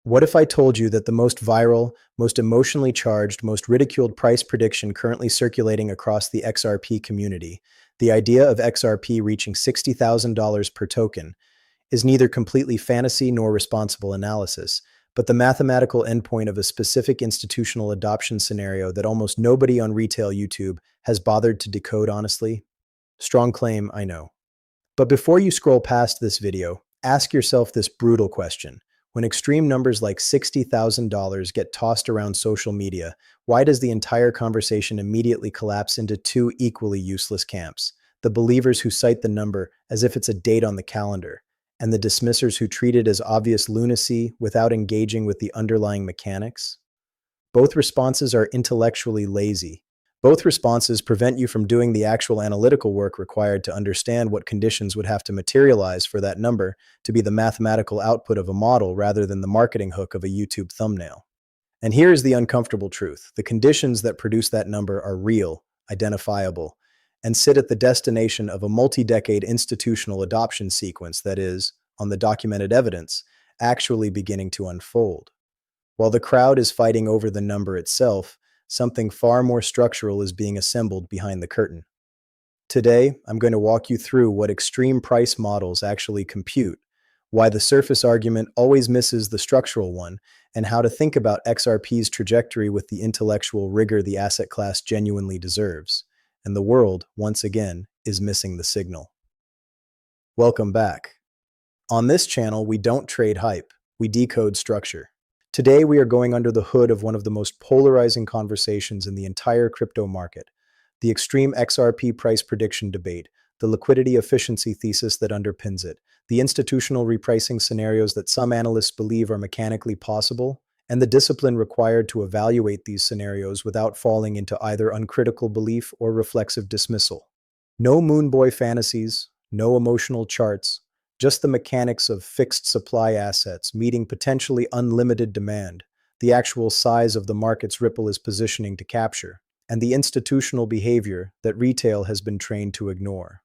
What if I told you that the most viral, most emotionally charged, most ridiculed price prediction currently circulating across the XRP community, the idea of XRP reaching $60,000 per token, is neither completely fantasy nor responsible analysis, but the mathematical endpoint of a specific institutional adoption scenario that almost nobody on retail YouTube has bothered to decode honestly? Strong claim, I know. But before you scroll past this video, ask yourself this brutal question. When extreme numbers like $60,000 get tossed around social media, why does the entire conversation immediately collapse into two equally useless camps? The believers who cite the number as if it's a date on the calendar, and the dismissers who treat it as obvious lunacy without engaging with the underlying mechanics? Both responses are intellectually lazy. Both responses prevent you from doing the actual analytical work required to understand what conditions would have to materialize for that number to be the mathematical output of a model rather than the marketing hook of a YouTube thumbnail. And here is the uncomfortable truth. The conditions that produce that number are real, identifiable, and sit at the destination of a multi-decade institutional adoption sequence that is, on the documented evidence, actually beginning to unfold. While the crowd is fighting over the number itself, something far more structural is being assembled behind the curtain. Today, I'm going to walk you through what extreme price models actually compute, why the surface argument always misses the structural one, and how to think about XRP's trajectory with the intellectual rigor the asset class genuinely deserves. And the world, once again, is missing the signal. Welcome back. On this channel, we don't trade hype, we decode structure. Today, we are going under the hood of one of the most polarizing conversations in the entire crypto market, the extreme XRP price prediction debate, the liquidity efficiency thesis that underpins it, the institutional repricing scenarios that some analysts believe are mechanically possible, and the discipline required to evaluate these scenarios without falling into either uncritical belief or reflexive dismissal. No moonboy fantasies, no emotional charts, just the mechanics of fixed supply assets meeting potentially unlimited demand, the actual size of the markets Ripple is positioning to capture, and the institutional behavior that retail has been trained to ignore.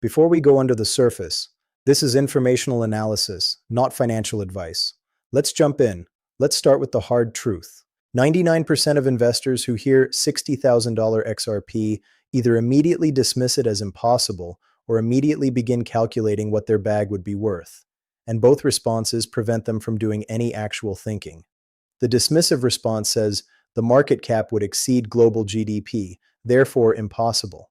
Before we go under the surface, this is informational analysis, not financial advice. Let's jump in. Let's start with the hard truth. 99% of investors who hear $60,000 XRP either immediately dismiss it as impossible or immediately begin calculating what their bag would be worth, and both responses prevent them from doing any actual thinking. The dismissive response says the market cap would exceed global GDP, therefore impossible.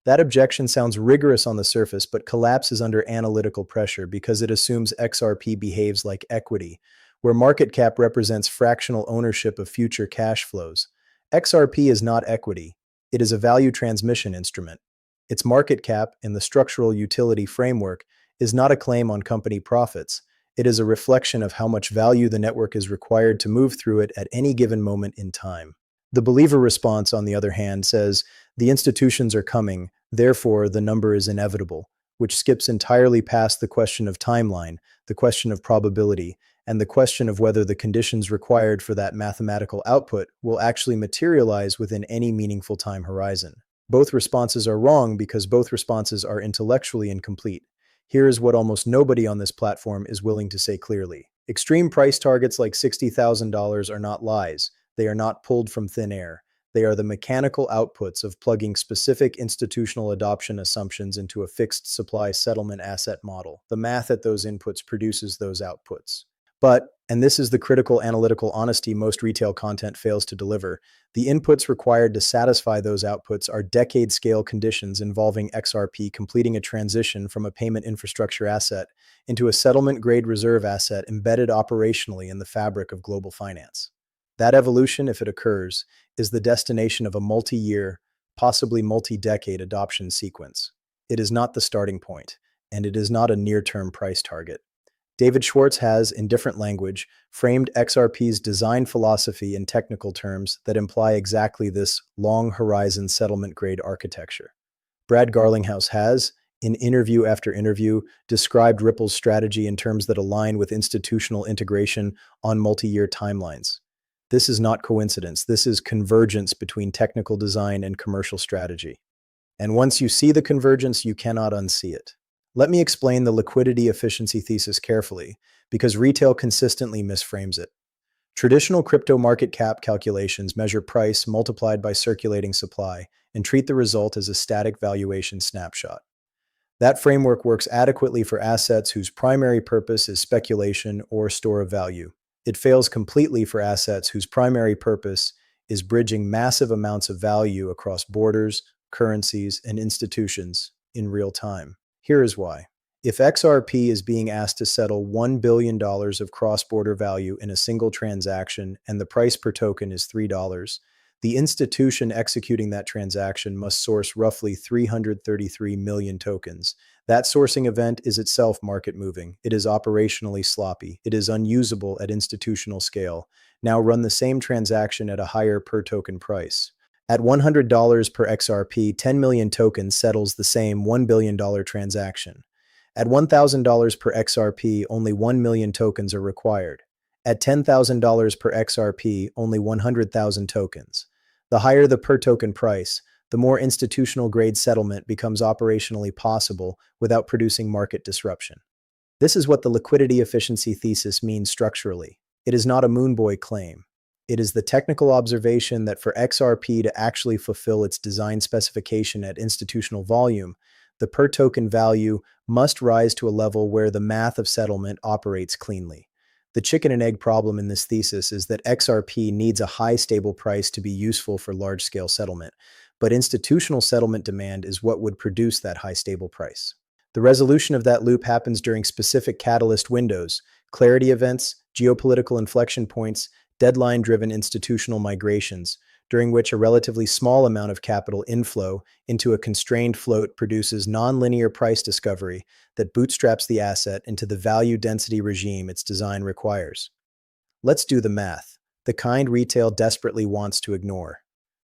That objection sounds rigorous on the surface but collapses under analytical pressure because it assumes XRP behaves like equity, where market cap represents fractional ownership of future cash flows. XRP is not equity, it is a value transmission instrument. Its market cap, in the structural utility framework, is not a claim on company profits. It is a reflection of how much value the network is required to move through it at any given moment in time. The believer response, on the other hand, says, the institutions are coming, therefore the number is inevitable, which skips entirely past the question of timeline, the question of probability, and the question of whether the conditions required for that mathematical output will actually materialize within any meaningful time horizon. Both responses are wrong because both responses are intellectually incomplete. Here is what almost nobody on this platform is willing to say clearly. Extreme price targets like $60,000 are not lies. They are not pulled from thin air. They are the mechanical outputs of plugging specific institutional adoption assumptions into a fixed supply settlement asset model. The math at those inputs produces those outputs. But, and this is the critical analytical honesty most retail content fails to deliver, the inputs required to satisfy those outputs are decade-scale conditions involving XRP completing a transition from a payment infrastructure asset into a settlement-grade reserve asset embedded operationally in the fabric of global finance. That evolution, if it occurs, is the destination of a multi-year, possibly multi-decade adoption sequence. It is not the starting point, and it is not a near-term price target. David Schwartz has, in different language, framed XRP's design philosophy in technical terms that imply exactly this long-horizon settlement-grade architecture. Brad Garlinghouse has, in interview after interview, described Ripple's strategy in terms that align with institutional integration on multi-year timelines. This is not coincidence. This is convergence between technical design and commercial strategy. And once you see the convergence, you cannot unsee it. Let me explain the liquidity efficiency thesis carefully, because retail consistently misframes it. Traditional crypto market cap calculations measure price multiplied by circulating supply and treat the result as a static valuation snapshot. That framework works adequately for assets whose primary purpose is speculation or store of value. It fails completely for assets whose primary purpose is bridging massive amounts of value across borders, currencies, and institutions in real time. Here is why. If XRP is being asked to settle $1 billion of cross-border value in a single transaction and the price per token is $3, the institution executing that transaction must source roughly 333 million tokens. That sourcing event is itself market moving. It is operationally sloppy. It is unusable at institutional scale. Now run the same transaction at a higher per token price. At $100 per XRP, 10 million tokens settles the same $1 billion transaction. At $1,000 per XRP, only 1 million tokens are required. At $10,000 per XRP, only 100,000 tokens. The higher the per token price, the more institutional grade settlement becomes operationally possible without producing market disruption. This is what the liquidity efficiency thesis means structurally. It is not a moonboy claim. It is the technical observation that for XRP to actually fulfill its design specification at institutional volume, the per token value must rise to a level where the math of settlement operates cleanly. The chicken and egg problem in this thesis is that XRP needs a high stable price to be useful for large-scale settlement, but institutional settlement demand is what would produce that high stable price. The resolution of that loop happens during specific catalyst windows, clarity events, geopolitical inflection points, deadline-driven institutional migrations, during which a relatively small amount of capital inflow into a constrained float produces nonlinear price discovery that bootstraps the asset into the value density regime its design requires. Let's do the math, the kind retail desperately wants to ignore.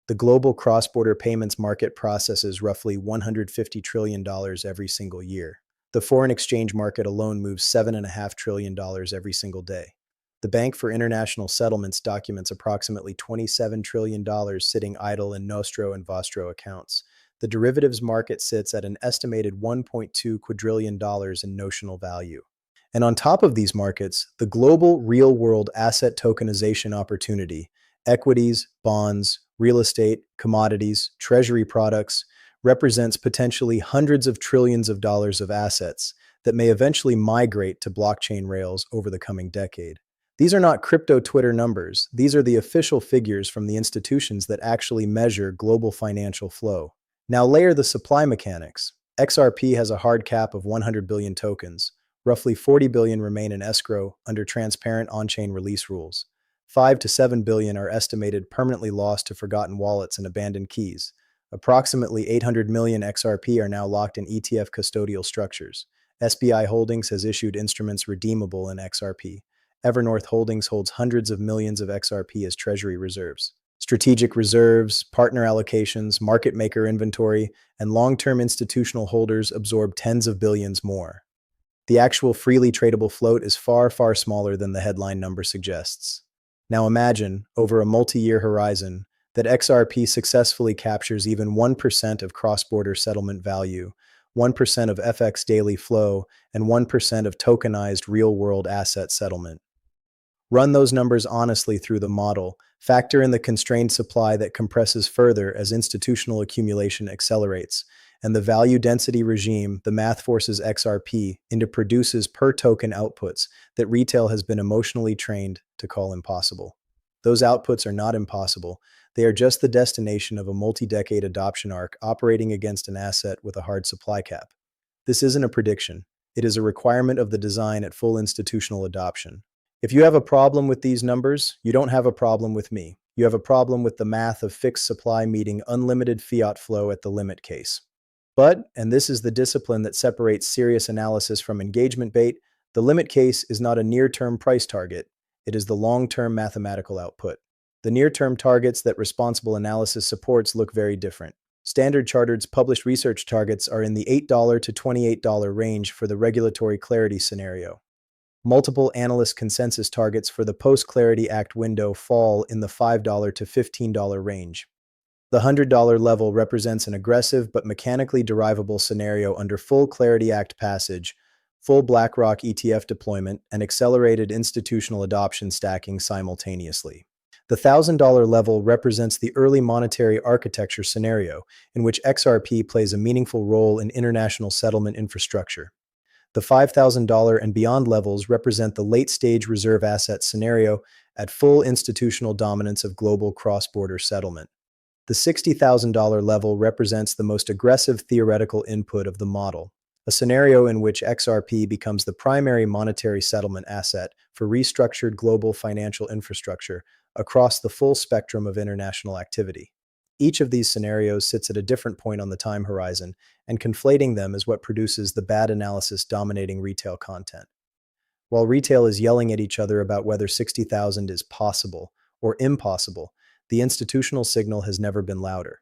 The global cross-border payments market processes roughly $150 trillion every single year. The foreign exchange market alone moves $7.5 trillion every single day. The Bank for International Settlements documents approximately $27 trillion sitting idle in Nostro and Vostro accounts. The derivatives market sits at an estimated $1.2 quadrillion in notional value. And on top of these markets, the global real-world asset tokenization opportunity, equities, bonds, real estate, commodities, treasury products, represents potentially hundreds of trillions of dollars of assets that may eventually migrate to blockchain rails over the coming decade. These are not crypto Twitter numbers. These are the official figures from the institutions that actually measure global financial flow. Now layer the supply mechanics. XRP has a hard cap of 100 billion tokens. Roughly 40 billion remain in escrow under transparent on-chain release rules. 5 to 7 billion are estimated permanently lost to forgotten wallets and abandoned keys. Approximately 800 million XRP are now locked in ETF custodial structures. SBI Holdings has issued instruments redeemable in XRP. Evernorth Holdings holds hundreds of millions of XRP as treasury reserves. Strategic reserves, partner allocations, market maker inventory, and long-term institutional holders absorb tens of billions more. The actual freely tradable float is far, far smaller than the headline number suggests. Now imagine, over a multi-year horizon, that XRP successfully captures even 1% of cross-border settlement value, 1% of FX daily flow, and 1% of tokenized real-world asset settlement. Run those numbers honestly through the model, factor in the constrained supply that compresses further as institutional accumulation accelerates, and the value density regime, the math forces XRP into produces per token outputs that retail has been emotionally trained to call impossible. Those outputs are not impossible. They are just the destination of a multi-decade adoption arc operating against an asset with a hard supply cap. This isn't a prediction. It is a requirement of the design at full institutional adoption. If you have a problem with these numbers, you don't have a problem with me. You have a problem with the math of fixed supply meeting unlimited fiat flow at the limit case. But, and this is the discipline that separates serious analysis from engagement bait, the limit case is not a near-term price target. It is the long-term mathematical output. The near-term targets that responsible analysis supports look very different. Standard Chartered's published research targets are in the $8 to $28 range for the regulatory clarity scenario. Multiple analyst consensus targets for the Post-Clarity Act window fall in the $5 to $15 range. The $100 level represents an aggressive but mechanically derivable scenario under full Clarity Act passage, full BlackRock ETF deployment, and accelerated institutional adoption stacking simultaneously. The $1,000 level represents the early monetary architecture scenario, in which XRP plays a meaningful role in international settlement infrastructure. The $5,000 and beyond levels represent the late-stage reserve asset scenario at full institutional dominance of global cross-border settlement. The $60,000 level represents the most aggressive theoretical input of the model, a scenario in which XRP becomes the primary monetary settlement asset for restructured global financial infrastructure across the full spectrum of international activity. Each of these scenarios sits at a different point on the time horizon, and conflating them is what produces the bad analysis dominating retail content. While retail is yelling at each other about whether 60,000 is possible or impossible, the institutional signal has never been louder.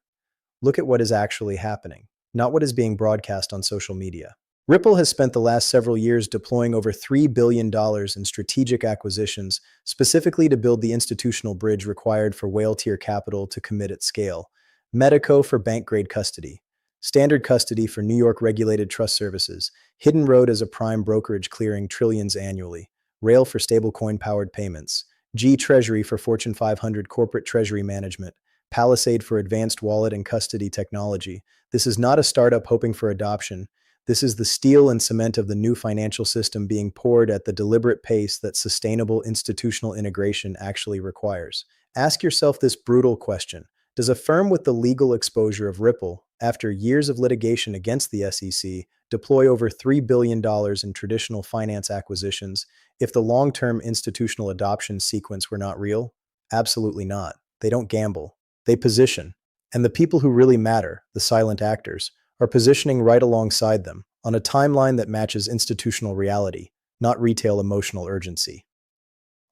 Look at what is actually happening, not what is being broadcast on social media. Ripple has spent the last several years deploying over $3 billion in strategic acquisitions, specifically to build the institutional bridge required for whale-tier capital to commit at scale. Medico for bank-grade custody, Standard Custody for New York regulated trust services, Hidden Road as a prime brokerage clearing trillions annually, Rail for stablecoin-powered payments, G Treasury for Fortune 500 corporate treasury management, Palisade for advanced wallet and custody technology. This is not a startup hoping for adoption. This is the steel and cement of the new financial system being poured at the deliberate pace that sustainable institutional integration actually requires. Ask yourself this brutal question. Does a firm with the legal exposure of Ripple, after years of litigation against the SEC, deploy over $3 billion in traditional finance acquisitions if the long-term institutional adoption sequence were not real? Absolutely not. They don't gamble. They position. And the people who really matter, the silent actors, are positioning right alongside them, on a timeline that matches institutional reality, not retail emotional urgency.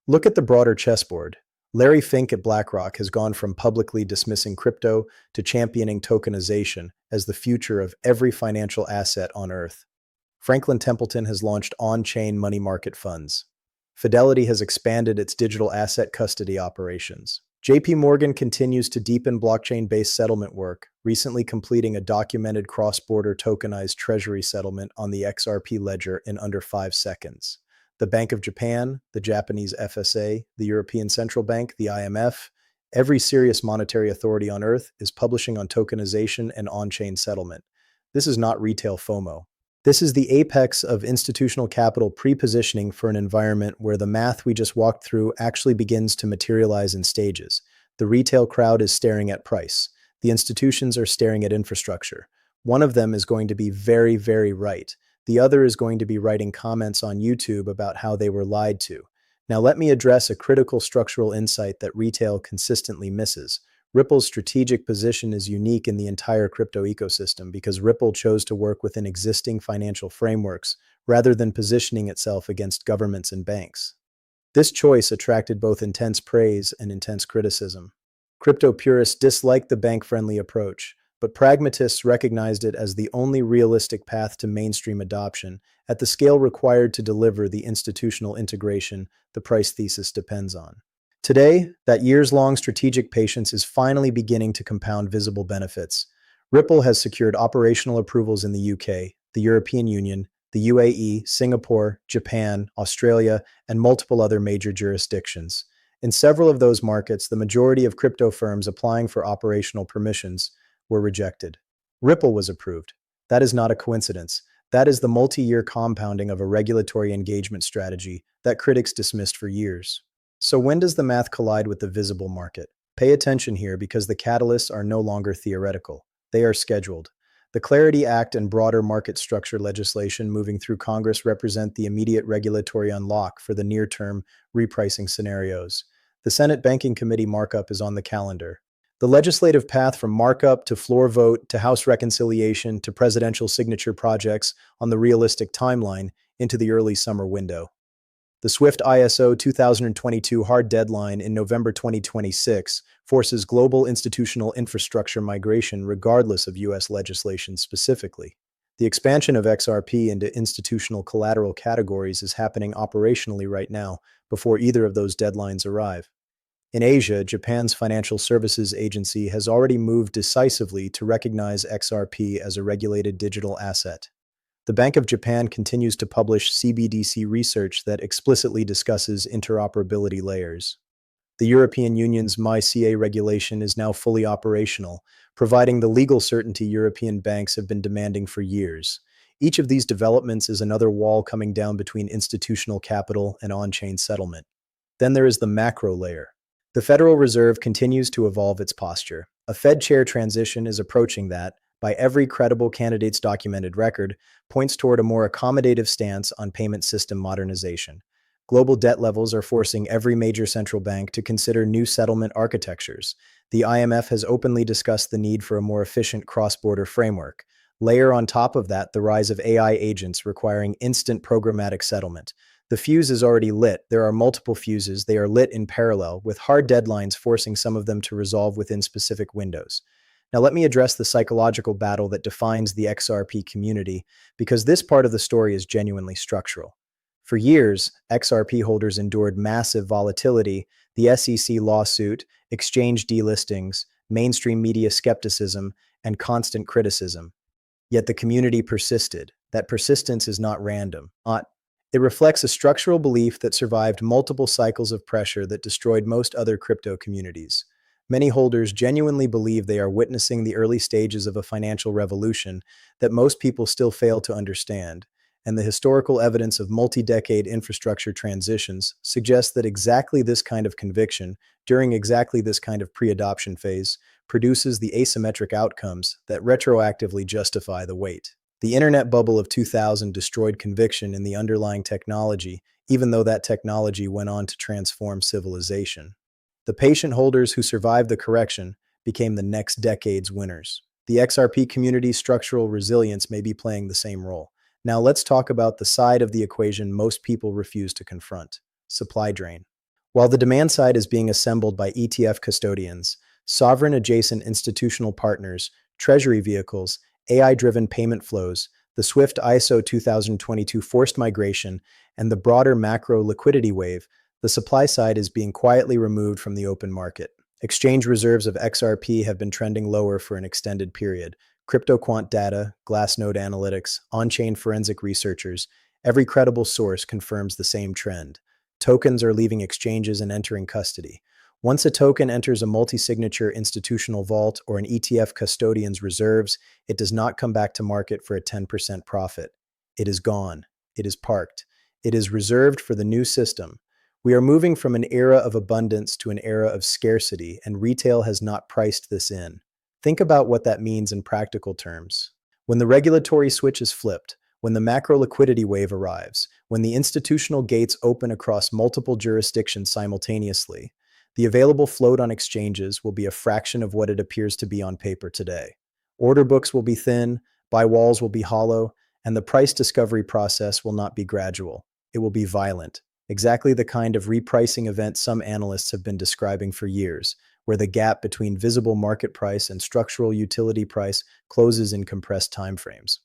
Look at the broader chessboard. Larry Fink at BlackRock has gone from publicly dismissing crypto to championing tokenization as the future of every financial asset on Earth. Franklin Templeton has launched on-chain money market funds. Fidelity has expanded its digital asset custody operations. JP Morgan continues to deepen blockchain-based settlement work, recently completing a documented cross-border tokenized treasury settlement on the XRP ledger in under 5 seconds. The Bank of Japan, the Japanese FSA, the European Central Bank, the IMF, every serious monetary authority on Earth is publishing on tokenization and on-chain settlement. This is not retail FOMO. This is the apex of institutional capital pre-positioning for an environment where the math we just walked through actually begins to materialize in stages. The retail crowd is staring at price. The institutions are staring at infrastructure. One of them is going to be very, very right. The other is going to be writing comments on YouTube about how they were lied to. Now let me address a critical structural insight that retail consistently misses. Ripple's strategic position is unique in the entire crypto ecosystem because Ripple chose to work within existing financial frameworks rather than positioning itself against governments and banks. This choice attracted both intense praise and intense criticism. Crypto purists disliked the bank-friendly approach, but pragmatists recognized it as the only realistic path to mainstream adoption at the scale required to deliver the institutional integration the price thesis depends on. Today, that years-long strategic patience is finally beginning to compound visible benefits. Ripple has secured operational approvals in the UK, the European Union, the UAE, Singapore, Japan, Australia, and multiple other major jurisdictions. In several of those markets, the majority of crypto firms applying for operational permissions were rejected. Ripple was approved. That is not a coincidence. That is the multi-year compounding of a regulatory engagement strategy that critics dismissed for years. So when does the math collide with the visible market? Pay attention here because the catalysts are no longer theoretical. They are scheduled. The Clarity Act and broader market structure legislation moving through Congress represent the immediate regulatory unlock for the near-term repricing scenarios. The Senate Banking Committee markup is on the calendar. The legislative path from markup to floor vote to House reconciliation to presidential signature projects on the realistic timeline into the early summer window. The swift ISO 2022 hard deadline in November 2026 forces global institutional infrastructure migration regardless of U.S. legislation specifically. The expansion of XRP into institutional collateral categories is happening operationally right now before either of those deadlines arrive. In Asia, Japan's Financial Services Agency has already moved decisively to recognize XRP as a regulated digital asset. The Bank of Japan continues to publish CBDC research that explicitly discusses interoperability layers. The European Union's MiCA regulation is now fully operational, providing the legal certainty European banks have been demanding for years. Each of these developments is another wall coming down between institutional capital and on-chain settlement. Then there is the macro layer. The Federal Reserve continues to evolve its posture. A Fed chair transition is approaching that, by every credible candidate's documented record, points toward a more accommodative stance on payment system modernization. Global debt levels are forcing every major central bank to consider new settlement architectures. The IMF has openly discussed the need for a more efficient cross-border framework. Layer on top of that the rise of AI agents requiring instant programmatic settlement. The fuse is already lit. There are multiple fuses. They are lit in parallel, with hard deadlines forcing some of them to resolve within specific windows. Now, let me address the psychological battle that defines the XRP community, because this part of the story is genuinely structural. For years, XRP holders endured massive volatility, the SEC lawsuit, exchange delistings, mainstream media skepticism, and constant criticism. Yet the community persisted. That persistence is not random. It reflects a structural belief that survived multiple cycles of pressure that destroyed most other crypto communities. Many holders genuinely believe they are witnessing the early stages of a financial revolution that most people still fail to understand, and the historical evidence of multi-decade infrastructure transitions suggests that exactly this kind of conviction, during exactly this kind of pre-adoption phase, produces the asymmetric outcomes that retroactively justify the wait. The internet bubble of 2000 destroyed conviction in the underlying technology, even though that technology went on to transform civilization. The patient holders who survived the correction became the next decade's winners. The XRP community's structural resilience may be playing the same role. Now let's talk about the side of the equation most people refuse to confront: supply drain. While the demand side is being assembled by ETF custodians, sovereign adjacent institutional partners, treasury vehicles, AI-driven payment flows, the swift ISO 2022 forced migration, and the broader macro liquidity wave, the supply side is being quietly removed from the open market. Exchange reserves of XRP have been trending lower for an extended period. CryptoQuant data, Glassnode analytics, on-chain forensic researchers, every credible source confirms the same trend. Tokens are leaving exchanges and entering custody. Once a token enters a multi-signature institutional vault or an ETF custodian's reserves, it does not come back to market for a 10% profit. It is gone. It is parked. It is reserved for the new system. We are moving from an era of abundance to an era of scarcity, and retail has not priced this in. Think about what that means in practical terms. When the regulatory switch is flipped, when the macro liquidity wave arrives, when the institutional gates open across multiple jurisdictions simultaneously, the available float on exchanges will be a fraction of what it appears to be on paper today. Order books will be thin, buy walls will be hollow, and the price discovery process will not be gradual. It will be violent. Exactly the kind of repricing event some analysts have been describing for years, where the gap between visible market price and structural utility price closes in compressed timeframes.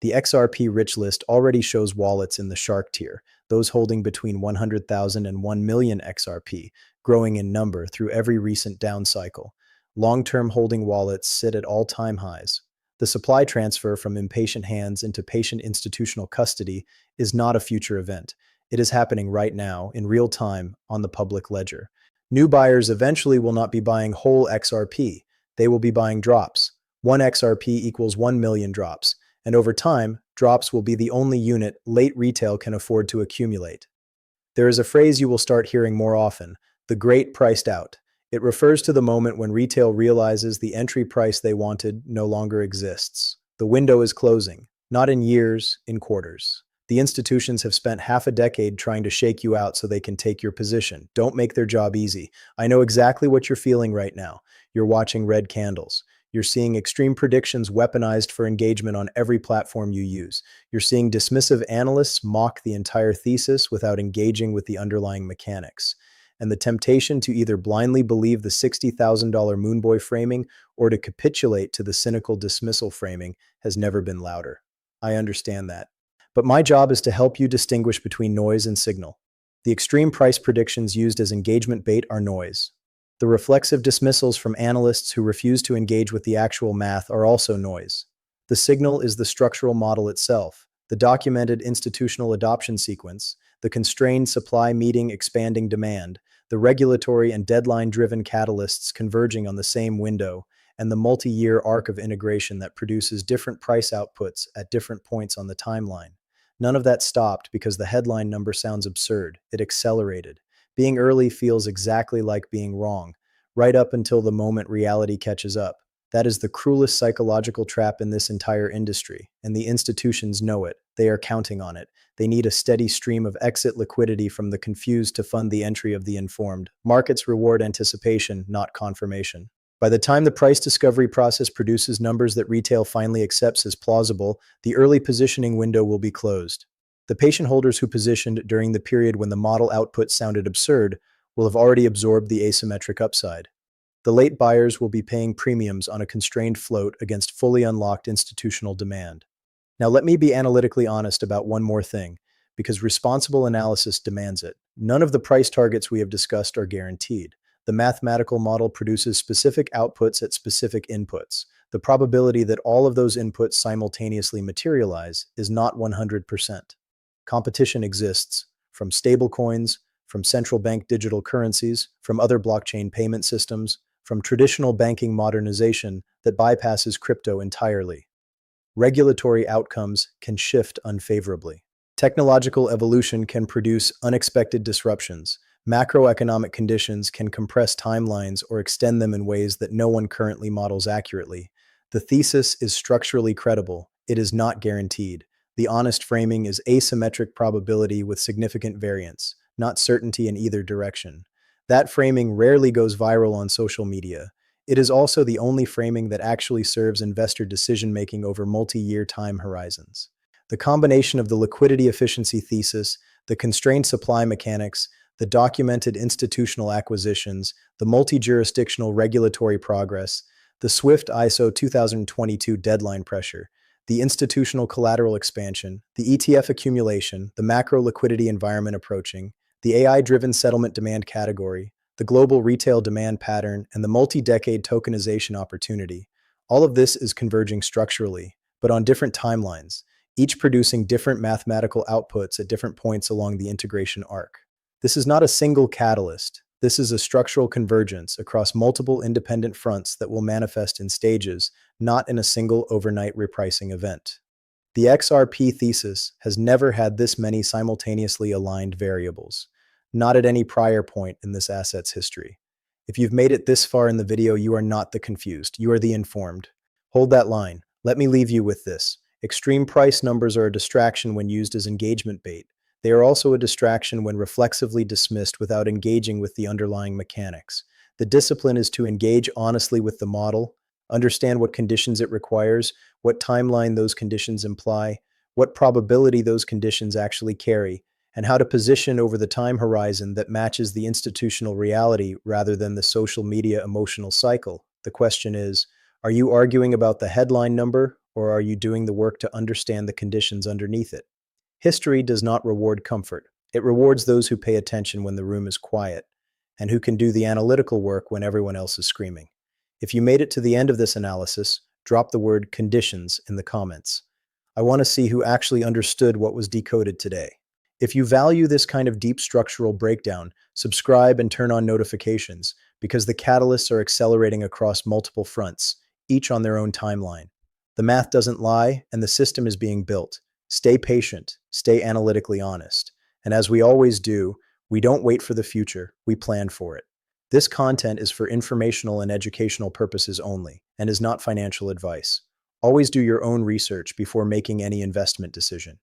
The XRP rich list already shows wallets in the shark tier, those holding between 100,000 and 1 million XRP, growing in number through every recent down cycle. Long-term holding wallets sit at all-time highs. The supply transfer from impatient hands into patient institutional custody is not a future event. It is happening right now, in real time, on the public ledger. New buyers eventually will not be buying whole XRP. They will be buying drops. 1 XRP equals 1 million drops. And over time, drops will be the only unit late retail can afford to accumulate. There is a phrase you will start hearing more often: the great priced out. It refers to the moment when retail realizes the entry price they wanted no longer exists. The window is closing, not in years, in quarters. The institutions have spent half a decade trying to shake you out so they can take your position. Don't make their job easy. I know exactly what you're feeling right now. You're watching red candles. You're seeing extreme predictions weaponized for engagement on every platform you use. You're seeing dismissive analysts mock the entire thesis without engaging with the underlying mechanics. And the temptation to either blindly believe the $60,000 Moonboy framing or to capitulate to the cynical dismissal framing has never been louder. I understand that. But my job is to help you distinguish between noise and signal. The extreme price predictions used as engagement bait are noise. The reflexive dismissals from analysts who refuse to engage with the actual math are also noise. The signal is the structural model itself, the documented institutional adoption sequence, the constrained supply meeting expanding demand, the regulatory and deadline-driven catalysts converging on the same window, and the multi-year arc of integration that produces different price outputs at different points on the timeline. None of that stopped because the headline number sounds absurd. It accelerated. Being early feels exactly like being wrong, right up until the moment reality catches up. That is the cruelest psychological trap in this entire industry, and the institutions know it. They are counting on it. They need a steady stream of exit liquidity from the confused to fund the entry of the informed. Markets reward anticipation, not confirmation. By the time the price discovery process produces numbers that retail finally accepts as plausible, the early positioning window will be closed. The patient holders who positioned during the period when the model output sounded absurd will have already absorbed the asymmetric upside. The late buyers will be paying premiums on a constrained float against fully unlocked institutional demand. Now, let me be analytically honest about one more thing, because responsible analysis demands it. None of the price targets we have discussed are guaranteed. The mathematical model produces specific outputs at specific inputs. The probability that all of those inputs simultaneously materialize is not 100%. Competition exists from stablecoins, from central bank digital currencies, from other blockchain payment systems, from traditional banking modernization that bypasses crypto entirely. Regulatory outcomes can shift unfavorably. Technological evolution can produce unexpected disruptions. Macroeconomic conditions can compress timelines or extend them in ways that no one currently models accurately. The thesis is structurally credible. It is not guaranteed. The honest framing is asymmetric probability with significant variance, not certainty in either direction. That framing rarely goes viral on social media. It is also the only framing that actually serves investor decision-making over multi-year time horizons. The combination of the liquidity efficiency thesis, the constrained supply mechanics, the documented institutional acquisitions, the multi-jurisdictional regulatory progress, the swift ISO 2022 deadline pressure, the institutional collateral expansion, the ETF accumulation, the macro liquidity environment approaching, the AI-driven settlement demand category, the global retail demand pattern, and the multi-decade tokenization opportunity. All of this is converging structurally, but on different timelines, each producing different mathematical outputs at different points along the integration arc. This is not a single catalyst. This is a structural convergence across multiple independent fronts that will manifest in stages, not in a single overnight repricing event. The XRP thesis has never had this many simultaneously aligned variables, not at any prior point in this asset's history. If you've made it this far in the video, you are not the confused, you are the informed. Hold that line. Let me leave you with this. Extreme price numbers are a distraction when used as engagement bait. They are also a distraction when reflexively dismissed without engaging with the underlying mechanics. The discipline is to engage honestly with the model, understand what conditions it requires, what timeline those conditions imply, what probability those conditions actually carry, and how to position over the time horizon that matches the institutional reality rather than the social media emotional cycle. The question is, are you arguing about the headline number, or are you doing the work to understand the conditions underneath it? History does not reward comfort. It rewards those who pay attention when the room is quiet, and who can do the analytical work when everyone else is screaming. If you made it to the end of this analysis, drop the word conditions in the comments. I want to see who actually understood what was decoded today. If you value this kind of deep structural breakdown, subscribe and turn on notifications, because the catalysts are accelerating across multiple fronts, each on their own timeline. The math doesn't lie, and the system is being built. Stay patient, stay analytically honest. And as we always do, we don't wait for the future, we plan for it. This content is for informational and educational purposes only, and is not financial advice. Always do your own research before making any investment decision.